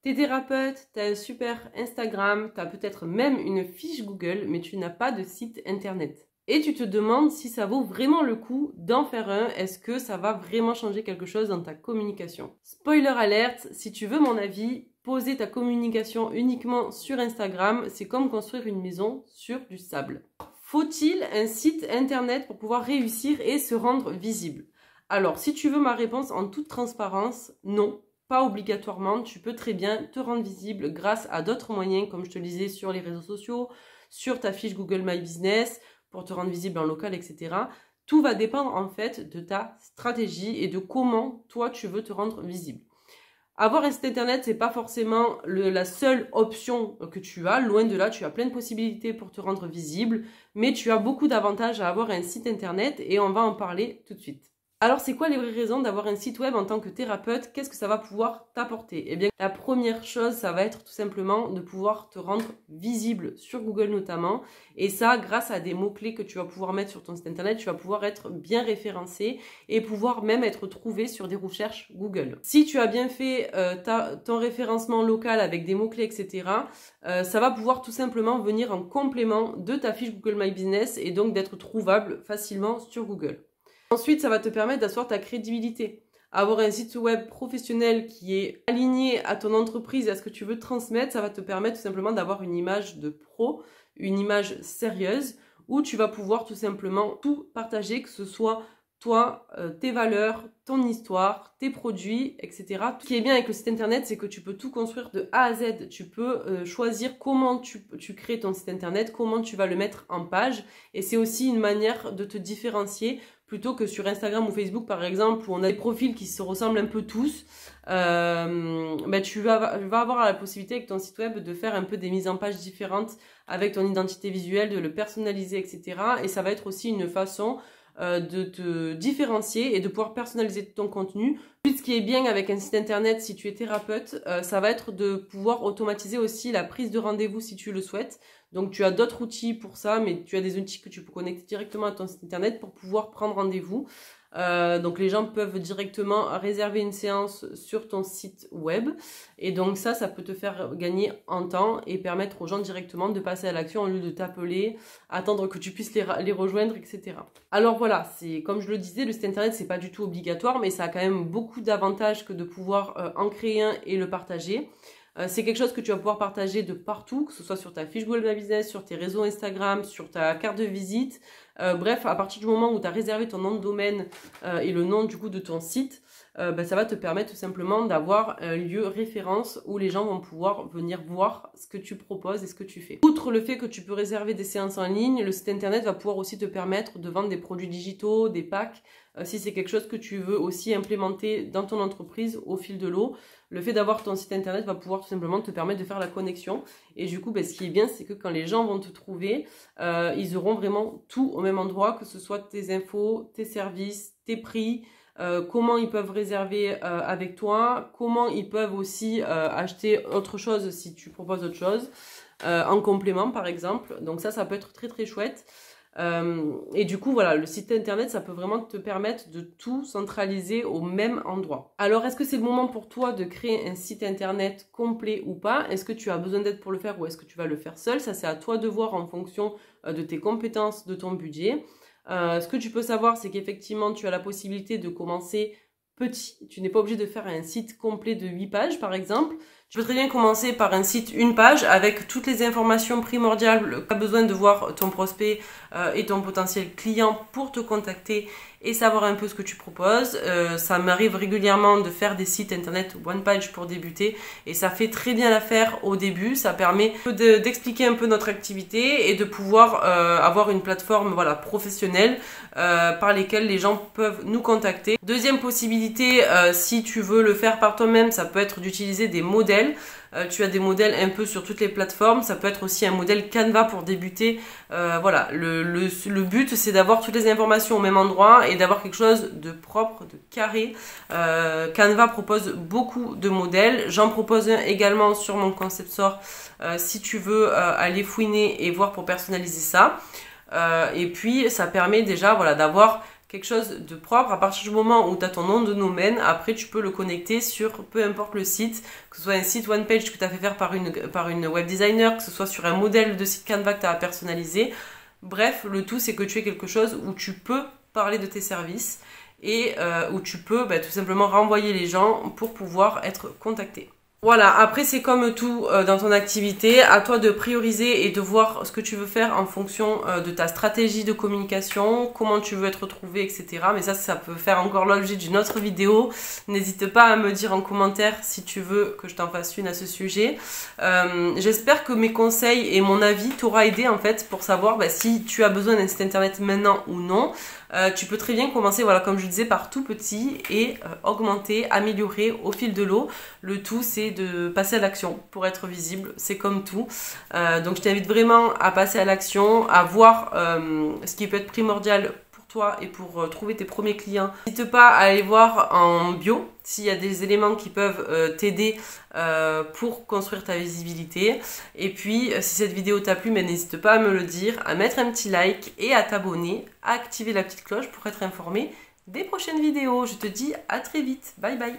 T'es thérapeute, tu as un super Instagram, tu as peut-être même une fiche Google, mais tu n'as pas de site internet. Et tu te demandes si ça vaut vraiment le coup d'en faire un, est-ce que ça va vraiment changer quelque chose dans ta communication? Spoiler alerte, si tu veux mon avis, poser ta communication uniquement sur Instagram, c'est comme construire une maison sur du sable. Faut-il un site internet pour pouvoir réussir et se rendre visible? Alors, si tu veux ma réponse en toute transparence, non. Pas obligatoirement, tu peux très bien te rendre visible grâce à d'autres moyens, comme je te le disais, sur les réseaux sociaux, sur ta fiche Google My Business, pour te rendre visible en local, etc. Tout va dépendre en fait de ta stratégie et de comment toi tu veux te rendre visible. Avoir un site internet, c'est pas forcément la seule option que tu as. Loin de là, tu as plein de possibilités pour te rendre visible, mais tu as beaucoup d'avantages à avoir un site internet et on va en parler tout de suite. Alors, c'est quoi les vraies raisons d'avoir un site web en tant que thérapeute? Qu'est-ce que ça va pouvoir t'apporter? Eh bien, la première chose, ça va être tout simplement de pouvoir te rendre visible sur Google notamment. Et ça, grâce à des mots-clés que tu vas pouvoir mettre sur ton site internet, tu vas pouvoir être bien référencé et pouvoir même être trouvé sur des recherches Google. Si tu as bien fait ton référencement local avec des mots-clés, etc., ça va pouvoir tout simplement venir en complément de ta fiche Google My Business et donc d'être trouvable facilement sur Google. Ensuite, ça va te permettre d'asseoir ta crédibilité. Avoir un site web professionnel qui est aligné à ton entreprise et à ce que tu veux transmettre, ça va te permettre tout simplement d'avoir une image de pro, une image sérieuse, où tu vas pouvoir tout simplement tout partager, que ce soit toi, tes valeurs, ton histoire, tes produits, etc. Ce qui est bien avec le site internet, c'est que tu peux tout construire de A à Z. Tu peux choisir comment tu crées ton site internet, comment tu vas le mettre en page. Et c'est aussi une manière de te différencier plutôt que sur Instagram ou Facebook, par exemple, où on a des profils qui se ressemblent un peu tous. Tu vas avoir la possibilité avec ton site web de faire un peu des mises en page différentes avec ton identité visuelle, de le personnaliser, etc. Et ça va être aussi une façon de te différencier et de pouvoir personnaliser ton contenu. Puis, ce qui est bien avec un site internet, si tu es thérapeute, ça va être de pouvoir automatiser aussi la prise de rendez-vous si tu le souhaites. Donc, tu as d'autres outils pour ça, mais tu as des outils que tu peux connecter directement à ton site internet pour pouvoir prendre rendez-vous. Donc, les gens peuvent directement réserver une séance sur ton site web. Et donc, ça peut te faire gagner en temps et permettre aux gens directement de passer à l'action au lieu de t'appeler, attendre que tu puisses les rejoindre, etc. Alors voilà, c'est comme je le disais, le site internet, c'est pas du tout obligatoire, mais ça a quand même beaucoup d'avantages que de pouvoir en créer un et le partager. C'est quelque chose que tu vas pouvoir partager de partout, que ce soit sur ta fiche Google My Business, sur tes réseaux Instagram, sur ta carte de visite. Bref, à partir du moment où tu as réservé ton nom de domaine et le nom du coup de ton site, ça va te permettre tout simplement d'avoir un lieu référence où les gens vont pouvoir venir voir ce que tu proposes et ce que tu fais. Outre le fait que tu peux réserver des séances en ligne, le site internet va pouvoir aussi te permettre de vendre des produits digitaux, des packs, si c'est quelque chose que tu veux aussi implémenter dans ton entreprise au fil de l'eau. Le fait d'avoir ton site internet va pouvoir tout simplement te permettre de faire la connexion. Et du coup, ce qui est bien, c'est que quand les gens vont te trouver, ils auront vraiment tout au même endroit, que ce soit tes infos, tes services, tes prix, comment ils peuvent réserver avec toi, comment ils peuvent aussi acheter autre chose si tu proposes autre chose, en complément par exemple. Donc ça peut être très très chouette. Et du coup, voilà, le site internet, ça peut vraiment te permettre de tout centraliser au même endroit. Alors, est-ce que c'est le moment pour toi de créer un site internet complet ou pas? Est-ce que tu as besoin d'aide pour le faire ou est-ce que tu vas le faire seul? Ça, c'est à toi de voir en fonction de tes compétences, de ton budget. Ce que tu peux savoir, c'est qu'effectivement, tu as la possibilité de commencer petit. Tu n'es pas obligé de faire un site complet de 8 pages, par exemple. Tu peux très bien commencer par un site, une page, avec toutes les informations primordiales. Tu as besoin de voir ton prospect et ton potentiel client pour te contacter et savoir un peu ce que tu proposes. Ça m'arrive régulièrement de faire des sites internet one page pour débuter et ça fait très bien l'affaire au début. Ça permet d'expliquer un peu notre activité et de pouvoir avoir une plateforme professionnelle par lesquelles les gens peuvent nous contacter. Deuxième possibilité, si tu veux le faire par toi-même, ça peut être d'utiliser des modèles. Tu as des modèles un peu sur toutes les plateformes. Ça peut être aussi un modèle Canva pour débuter. Le but, c'est d'avoir toutes les informations au même endroit et d'avoir quelque chose de propre, de carré. Canva propose beaucoup de modèles. J'en propose un également sur mon concept store si tu veux aller fouiner et voir pour personnaliser ça. Et puis, ça permet déjà d'avoir quelque chose de propre. À partir du moment où tu as ton nom de domaine, après tu peux le connecter sur peu importe le site, que ce soit un site one page que tu as fait faire par une web designer, que ce soit sur un modèle de site Canva que tu as personnalisé. Bref, le tout c'est que tu aies quelque chose où tu peux parler de tes services et où tu peux tout simplement renvoyer les gens pour pouvoir être contacté. Voilà, après c'est comme tout dans ton activité, à toi de prioriser et de voir ce que tu veux faire en fonction de ta stratégie de communication, comment tu veux être trouvé, etc. Mais ça peut faire encore l'objet d'une autre vidéo. N'hésite pas à me dire en commentaire si tu veux que je t'en fasse une à ce sujet. J'espère que mes conseils et mon avis t'aura aidé en fait pour savoir si tu as besoin d'un site internet maintenant ou non. Tu peux très bien commencer, voilà, comme je disais, par tout petit et augmenter, améliorer au fil de l'eau. Le tout, c'est de passer à l'action pour être visible. C'est comme tout. Donc, je t'invite vraiment à passer à l'action, à voir ce qui peut être primordial pour toi et pour trouver tes premiers clients. N'hésite pas à aller voir en bio s'il y a des éléments qui peuvent t'aider pour construire ta visibilité. Et puis, si cette vidéo t'a plu, n'hésite pas à me le dire, à mettre un petit like et à t'abonner, à activer la petite cloche pour être informé des prochaines vidéos. Je te dis à très vite. Bye bye.